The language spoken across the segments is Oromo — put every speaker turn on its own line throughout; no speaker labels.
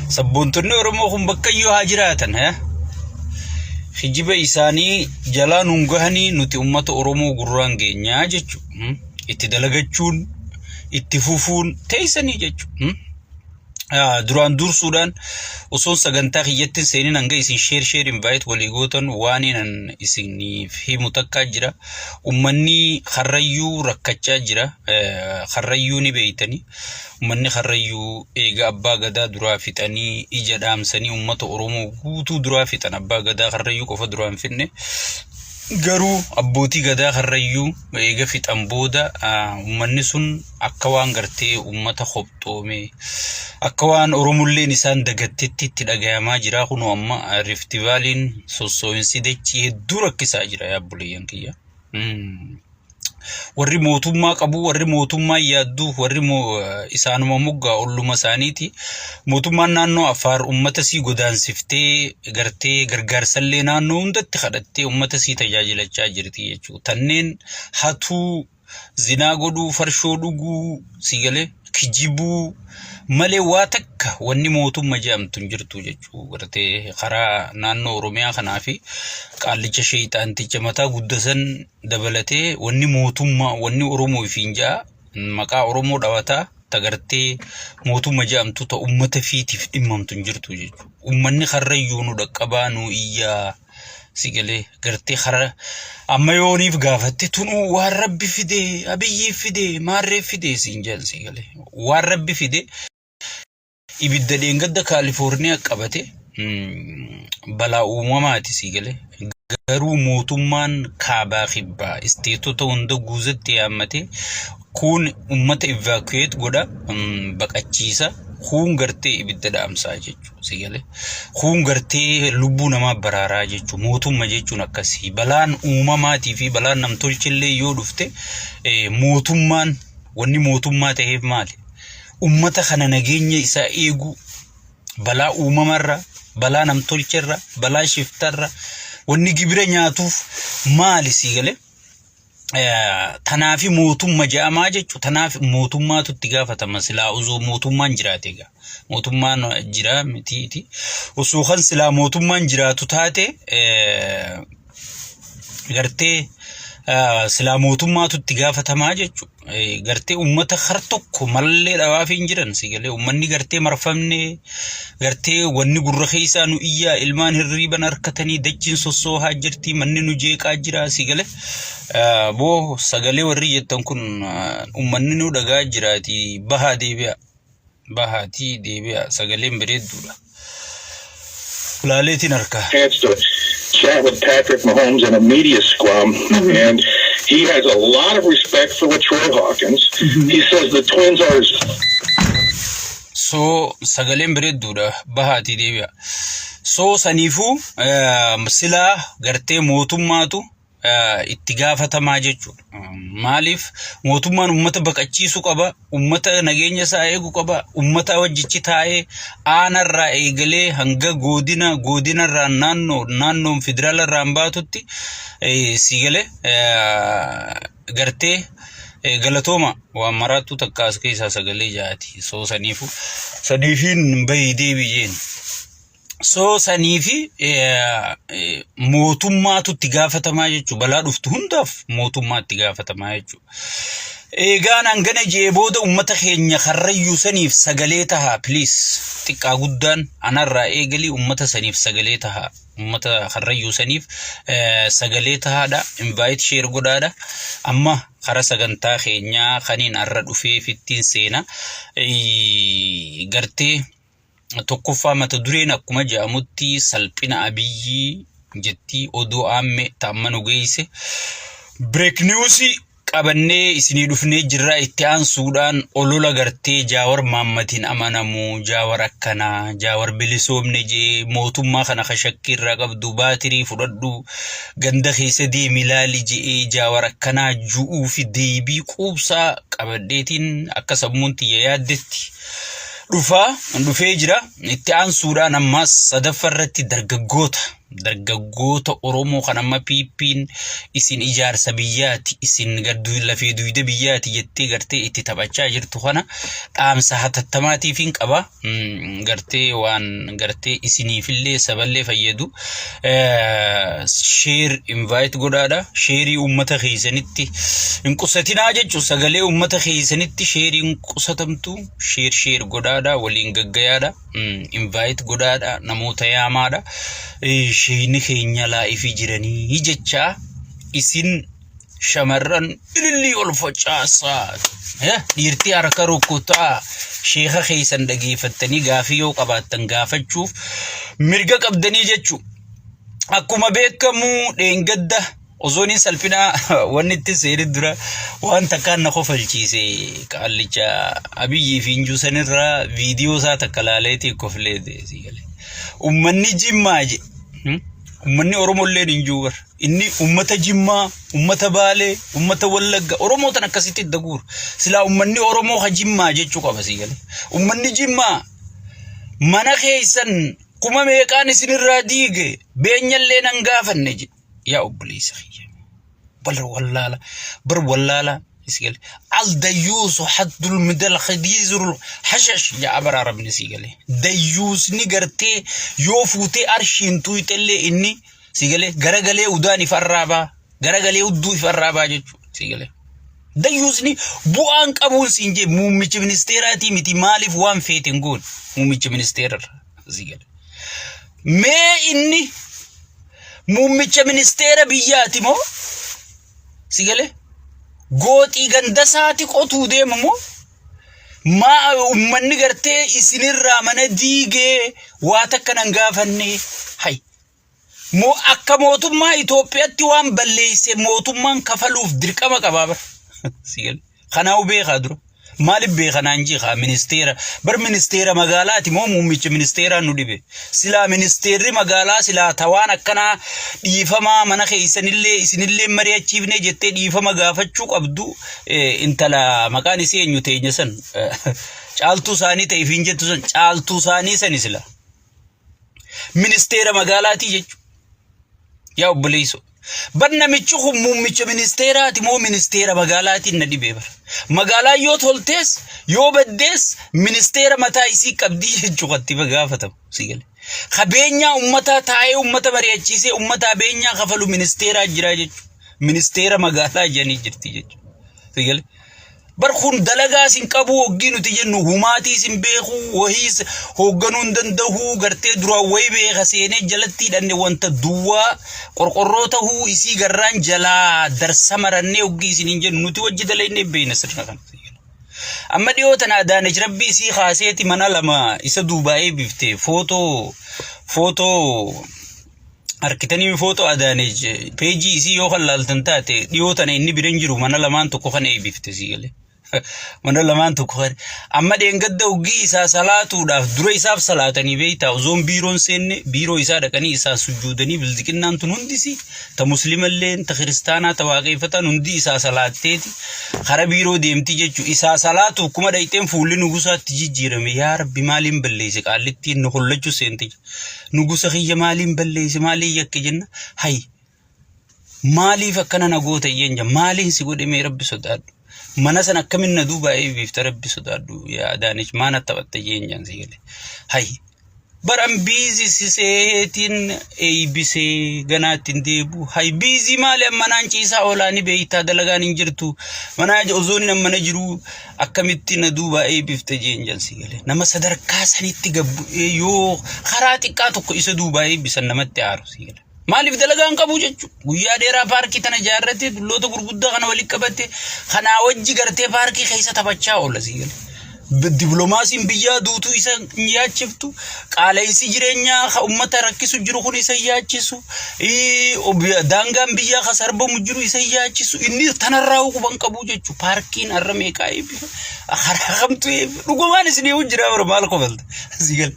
Sabboontonne Oromoo kun bakka iyyuu haa jiraatan hijiba isaanii jalaan hungahanii nuti ummata Oromoo gurraan geenyaa jechuudha. Itti dalagachuun itti fufuun teessanii jechuudha. Duraan dursuudhaan osoo sagantaa kiyyattiin seenin hanga isin share invite walii gootan waan inan isiniif himu takkaa jira. Ummanni Karrayyuu rakkachaa jira. Karrayyuu ni beeytanii. Ummanni Karrayyuu eega abbaa gadaa duraa fixanii ija dhaamsanii ummata Oromoo guutuu duraa fixan. Abbaa gadaa Karrayyuu qofa duraan finne. Garuu abbootii gadaa Karrayyuu eega fixan booda ummanni sun akka waan gartee ummata hobxoome akka waan Oromolleen isaan dagattetti itti dhagayamaa jira. Kunoo amma Rift Valley'n sossoo'insi dachii hedduu rakkisaa jira yaabbuleeyyan kiyya. Warri mootummaa qabu warri mootummaa yaaddu warri isaanuma muggaa olluma isaaniiti. Mootummaan naannoo Affaar ummata sii godaansiftee gartee gargaarsallee naannoo hundatti kadhattee ummata sii tajaajilachaa jirti jechuudha. Tanneen hatuu zinaa godhuu farshoo dhuguu sigalee kijibuu malee waa takka wanni mootummaa jedhamtu jirtu jechuudha. Gartee karaa naannoo Oromiyaa kanaa fi qaallicha sheeyxaanticha mataa guddasan dabalatee wanni mootummaa wanni Oromoo ifiin jaa maqaa Oromoo dhawataa tagartee mootummaa jedhamtu ta ummata fiitiif dhimmamtu jirtu jechuudha. Ummanni Karrayyuu nu dhaqqabaa nu iyyaa sigalee gartee khara amma yooniif gaafatte tunu waan Rabbi fide Abiyyi fide maarree fide sinjal sigalee waan Rabbi fide ibidda dheengadda Kaalifoorniyaa qabate balaa uumamaati sigalee. Garuu mootummaan kaabaa kibbaa isteetota hunda guututti yaammate kun ummata evacuate godha baqachiisa. Kun gartee ibidda dhaamsaa jechuudha sigalee. Kun gartee lubbuu namaa baraaraa jechuudha. Mootummaa jechuun akkasii balaan uumamaatii fi balaan namtolchillee yoo dhufte mootummaan wanni mootummaa ta'eef maali? Ummata kana nageenya isaa eegu balaa uumamarra balaa namtolcherra balaa shiftarra wanni gibira nyaatuuf maali sigalee. Tanaafi mootummaa jaamaa jechuudha. Tanaaf mootummaatu itti gaafatama silaa uzoo mootummaan jiraate egaa. Mootummaan jira mitiiti. Osoo kan silaa mootummaan jiraatu taate gartee silaa mootummaatu itti gaafatamaa jechuudha. Gartee ummata har tokko mallee dhawaaf hin jiran sigalee. Ummanni gartee marfamne gartee wanni gurra keessaa nu iyyaa ilmaan hirriiban harkatanii dachiin sossoohaa jirti manni nu jeeqaa jira sigalee. Boo sagalee warri jettan kun ummanni nu dhagaa jiraati bahaa deebi'a. Bahaati deebi'a sagaleen bareedduudha. Laaleetiin harkaa.
Chat with Patrick Mahomes in a media scrum, and he has a lot of respect for Latroy Hawkins. He says the Twins are his.
So sagalen bareedduudha bahaati deebi'a. So saniifuu silaa gartee mootummaatu itti gaafatamaa jechuudha. Maaliif mootummaan ummata baqachiisu qaba, ummata nageenya isaa eegu qaba, ummata wajjichi taa'ee aanarraa eegalee hanga godinarraa naannoon federaalarraa baatutti sigalee gartee galatooma waan maraattu takka as keessaa sagalee jaati. So saniifiin bahi deebi'een. So saniifi mootummaatu itti gaafatamaa jechuudha. Balaa dhuftu hundaaf mootummaatti gaafatamaa jechuudha. Eegaan hangana jee booda ummata keenya Karrayyuu saniif sagalee tahaa please. Xiqqaa guddaan anarraa eegalii ummata saniif sagalee tahaa. Ummata Karrayyuu saniif sagalee tahaadha. Invite share godhaadha. Amma kara sagantaa keenyaa kaniin arra dhufee fittiin seena gartee tokkoffaa mata dureen akkuma jedhamutti salphina Abiyyi jetti odoo aamme taamman geesse break news qabannee isinii dhufnee jirra. Itti aansuudhaan olola gartee Jaawar Maammatiin amanamu Jaawar akkana Jaawar bilisoomne jee mootummaa kana khashakki irraa qabdu baatirii fudhadhu ganda keessa deemi ilaali jee Jaawar akkana ju'uu fi deebii quubsaa qabadheetiin akka sammuun tiyya yaaddetti dhufee jira. Itti aansuudhaan ammas sadaffarratti dargaggoota dargaggoota Oromoo kan amma piippiin isin ijaarsa biyyaati isin gaddu lafee duyda biyyaati jettee gartee itti taphachaa jirtu kana dhaamsa hatattamaatiifin qaba gartee waan gartee isiniifillee saballee fayyadu share invite godhaadha share ummata keessanitti hin qusatinaa jechuun sagalee ummata keessanitti share hin qusatamtu share godhaadha waliin gaggayaadha invite godhaadha namoota yaamaadha sheeyni keenya laa'ifii jiranii jecha isin shamarran ililli ol facaasaa dhiirtii harka rukutaa sheekha keessan dhageeffattanii gaafii yoo qabaattan gaafachuuf mirga qabdanii jechuun akkuma beekamu dheengadda osoon salphinaa wanni itti seerii dura waan takkaan na kofalchiise qaallicha Abiyyi fi Injuusanirraa viidiyoo isaa takka laaleetii kofleete sigalee ummanni Jimmaa je ummanni Oromoo illee Injuubar inni ummata Jimmaa ummata Baalee ummata Wallagga Oromoo tan akkasitti daguur sila ummanni Oromoo ha Jimmaa jechuu qaba sigalee ummanni Jimmaa mana keessan kuma meeqaan isinirraa diige beenyallee nan gaafanne je yaa obboleessa bar wallaala سيقال الديوس حد المدل خديزر حشش يا عبر عربني سيقال ديوس نقرتي يوفوتي أرشين تويتلي إني سيقال غرقالي وداني فرابا غرقالي ودوي فرابا جيجو سيقال ديوسني بوانك أبول سينجي موميش منستيراتي متي مالف وان فيتنقول موميش منستير سيقال ما إني موميش منستير بياتي مو سيقال gooti ganda saati qotuu deemamu ma ummanni gartee isinirraa mana diigee waa takka nan gaafanne hay mo akka mootummaa Itoophiyaatti waan balleesse mootummaan kafaluuf dirqama qabaaba sigal kanaa beekaa dura maalif beekanaan jiha ministeera bar ministeera magaalaati moo muummicha ministeera nu dhibe sila ministeerri magaalaa sila tawaan akkana dhiifamaa mana keessanillee isinillee mari'achiifne jettee dhiifama gaafachuu qabdu intala maqaan isii eenyu teenya san caaltuu saanii ta'e fiin jettu san caaltuu saanii san sila ministeera magaalaati jechu yaa obboleesso banna michuhum muummicha ministeeraati moo ministeera magaalaati na dhibe bar magaalaa yoo toltees yoo baddees ministeera mataa isii qabdii jechuutti bagaafatam sigale qabeenya ummata taa'ee ummata mari'achiisee ummata beenya kafalu ministeera jira jechu ministeera magaalaa janii jirti jechu sigale bar khun dalagaa sin qabu woggi nuti jennu humaati sin beeku wahiis hogganuun danda'u gartee dura way beeka seenee jalatti hidhanne wanta duwwaa qorqorroo ta'uu isii garraan jalaa darsamarannee woggi isiniin jennu nuti wajji dalaynee beeyna sirna kan amma dhiyootan Adaanech Rabbi isii khaaseeti mana lama isa Duubaayee biftee footoo arkitanii footoo Adaanech peejii isii yoo kalaaltan taate dhiyootan inni biran jiru mana lamaan tokko kan eebifte sigale mana lamaan tokko kan amma dheengadda uggii isaa salaatuudhaaf dura isaaf salaatanii beeytaa ozoon biiroon seenne biiroo isaa dhaqanii isaa sujuudanii bildiqinnaan tun hundisi ta muslimalleen ta kiristaanaa ta waaqeeffatan hundi isaa salaatteeti kara biiroo deemti jechu isaa salaatuuf kuma dhayxeen fuulli nugusaatti jijjiirame yaa rabbi maaliin balleesse qaallittiin nu hollachuu seente nugusa kiyya maaliin balleesse maaliin yakke jenna hay maaliif akkana nagoota iyyenja maaliin si godhame rabbi sodaadhu mana san akkamin na Duubaayee bifta rabbi sodaadhu yaa Adaanech maana taphatte iyyenjan sigale hay baran biizi siseetiin eeybisee ganaattiin deebu hay biizi maali ammanaan ciisaa oolaani beeytaa dalagaan hin jirtu manaa ozooni mana jiru akkamitti na Duubaayee bifta iyyenjan sigale nama sadarkaa sanitti gabbu yoo karaa xiqqaa tokko isa Duubaayee bisan namatti aaru sigale maaliif dalagaan qabu jechu guyyaa dheeraa paarkii tana jaarrate dulloota gurguddaa kana walitti qabate kana wajji gartee paarkii keessa taphachaa oola sigale diplomaasiin biyyaa duutuu isa yaachiftu qaala'insi jireenyaa ummata rakkisu jiru kun isa yaachisu daangaan biyyaa kasarbamu jiru isa yaachisu inni tanarraa quban qabu jechu paarkiin har'a meeqaa eebbifa harakamtu dhugumaan isinii hojjiraa bara maal kofalta sigale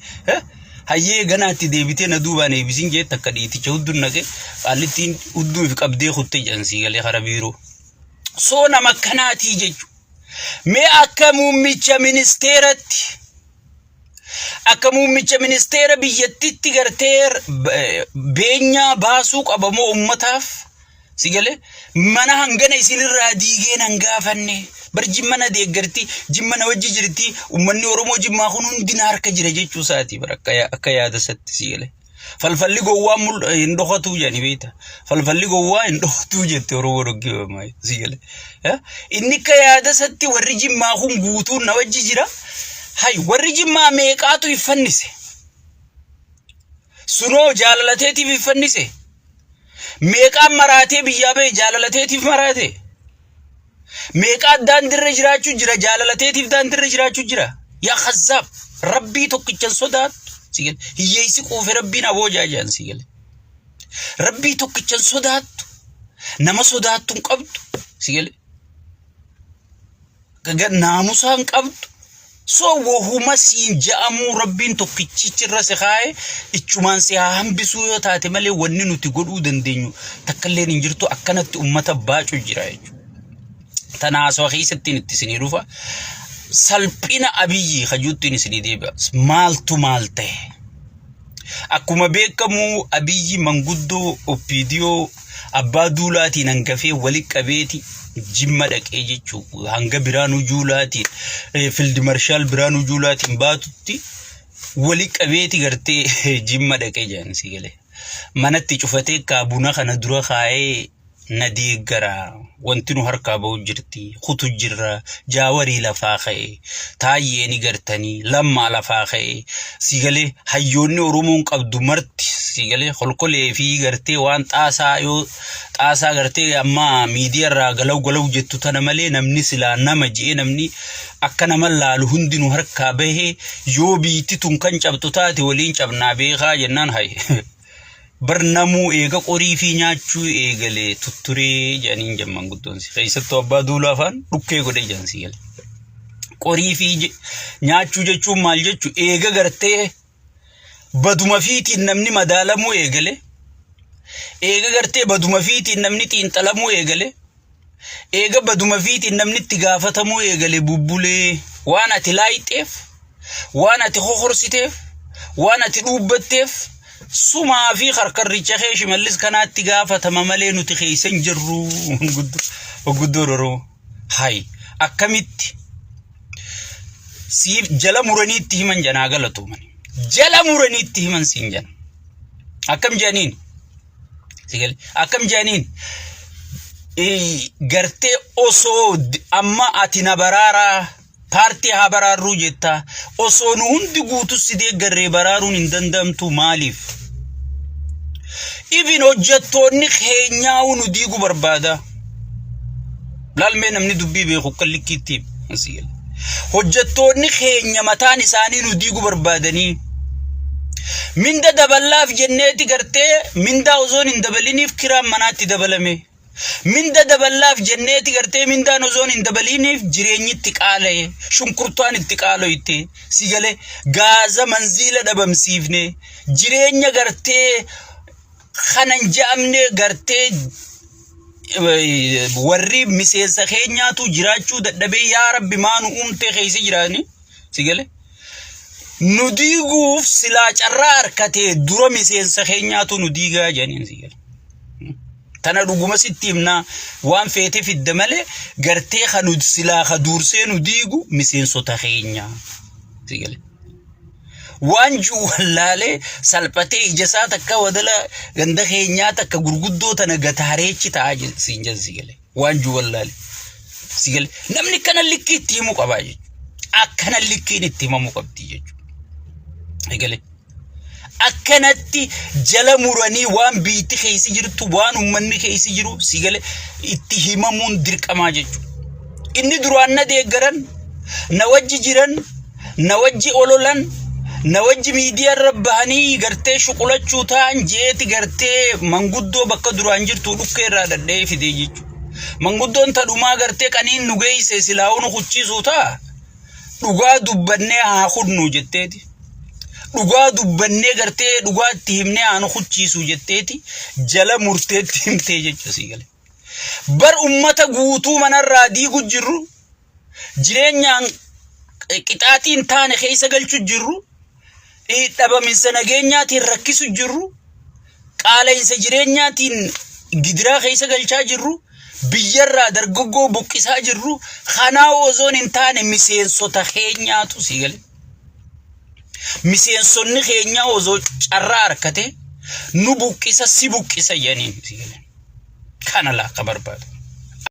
hayyee ganaatti deebitee na Duubaan eebisin jette akka dhiiticha huddun naqe qaallittiin hudduu fi qabdee kutte jansi galee hara biiroo soo nama kanaatii jechu mee akka muummicha ministeeratti akka akka muummicha ministeera biyyattiitti gartee beenyaa baasuu qabamoo ummataaf sigale mana hangana isinirraa diigeen hangaafanne bar jimmana deeggarti jimmana wajji jirti ummanni oromoo jimmaa kun hundina harka jira jechuu saati bar akka yaada satti sigale falfalli gowwaa hin dhokhatu jani beeta falfalli gowwaa hin dhokhatu jette oromoo doggeema sigale inni akka yaada satti warri jimmaa kun guutuun na wajji jira hay warri jimmaa meeqaatu ifannise sunoo jaalalateetiif ifannise meeqaan maraatee biyyaa ba'e jaalalateetiif maraate meeqaa daandirra jiraachuu jira jaalalateetiif daandirra jiraachuu jira yaa khazaab rabbii tokkichan sodaatu sigale hiyyeessi quufe rabbiin abooja jaan sigale rabbii tokkichan sodaatu nama sodaattu hin qabdu sigale naamusaan qabdu so wahuma siin ja'amuu rabbiin tokkichichirra se kaaye ichumaan se hambisuu yoo taate malee wanni nuti godhuu dandeenyu takkalleen hin jirtu akkanatti ummata baacuu jira jechuudha tanaasoo keessattiin itti isinii dhufa salphina abiyyi hajuuttiin isinii deebi'a maaltu maal ta'e akkuma beekamu abiyyi manguddoo oppiidiyoo abbaa duulaatiin hangafee walitti qabeeti jimma dhaqee jechuu hanga biraanuu juulaatiin field marshal biraanuu juulaatiin baatutti wali qabeeti gartee jimma dhaqee jaan sigale manatti cufatee kaabuna kana dura kaayee na deeggara wanti nu harkaa ba'u jirti kutu jirra jaawarii lafaa ka'e taayyeeni gartanii lammaa lafaa ka'e sigale hayyoonni oromoon qabdu marti sigale kolkolee fi gartee waan xaasaa gartee amma miidiyaarraa galaw jettu tana malee namni silaa nama ji'ee namni akka nama laalu hundi nu harkaa bahee yoo biitti tun kan cabxu taate waliin cabnaa beekaa jennaan hay barnamuu eega qorii fi nyaachuu eegalee tutturee janiin jamman guddoonsi keessattuu abbaa duulaa afaan dhukkee godhe jansi gale qorii fi nyaachuu jechuun maal jechuu eega gartee baduma fiitiin namni madaalamuu eegale eega gartee baduma fiitiin namni xiinxalamuu eegale eega baduma fiitiin namni itti gaafatamuu eegale bubbulee waan ati laayixeef waan ati hohorsiteef waan ati dhuubbatteef sumaa fi harkarricha keeshi mallis kanaatti gaafatama malee nuti keeysan jirru guddoo roroo hay akkamitti siif jala muraniitti himan janaa galatuumani jala muraniitti himan siin jana akkam janiin sigale akkam janiin gartee osoo amma ati na baraaraa paartii haa baraarruu jetta osoo nu hundi guutu sidee garree baraaruun hin dandamtu maaliif even hojjettoonni keenyaa nu diigu barbaada lalmee namni dubbii beeku kallikkiitti sigale hojjettoonni keenya mataan isaanii nu diigu barbaadanii minda daballaaf jenneeti gartee minda ozoon hin dabaliniif kiraan manaatti dabalame minda daballaaf jenneeti gartee mindaan ozoon hin dabaliniif jireenyitti qaala'e shunkurtaan itti qaaloyte sigale gaaza manziila dhabamsiifne jireenya gartee kanan jaamne gartee warri miseensa keenyaatu jiraachuu dadhabee yaa rabbi maanu uumte keessa jiraani sigale nu diiguuf silaa carraa harkatee dura miseensa keenyaatu nu diigaa janiin sigale tana dhuguma sitti himna waan feete fidda malee gartee kanu silaa kaduursee nu diigu miseensota keenya sigale waan juwallaalee salphatee ijasaa takka wadala ganda keenyaa takka gurguddoo tana gataareechi ta'aa siin jan sigale waan juwallaalee sigale namni kana likkii itti himuu qabaa jechuudha akkana likkiin itti himamuu qabdi jechuudha sigale akkanatti jala muranii waan biitti keessa jirtu waan ummanni keessa jiru sigale itti himamuun dirqamaa jechuudha inni duraan na deeggaran na wajji jiran na wajji ololan na wajji miidiyaa rabbanii gartee shuqulachuu ta'an jeeti gartee manguddoo bakka duraan jirtu dhukkee irraa dadhee fidee jechuudha manguddoon tadhumaa gartee qaniin nu geeyse silaa'uun hucciisuu ta'a dhugaa dubbannee haa hudnu jetteeti dhugaa dubbannee gartee dhugaa itti himnee haa nu hucciisuu jetteeti jala murteetti himtee jechuudha sigale bar ummata guutuu manarraa diigu jirru jireenyaan qixaatiin taane keessa galchu jirru dhabaminsa nageenyaatiin rakkisu jirru qaala'insa jireenyaatiin gidiraa keessa galchaa jirru biyyarraa dargaggoo buqqisaa jirru kanaa ozoon hin taane miseensota keenyaatu si gale miseensonni keenya ozoo carraa harkate nu buqqisa si buqqisa jedhanii si gale kana laa ka barbaadu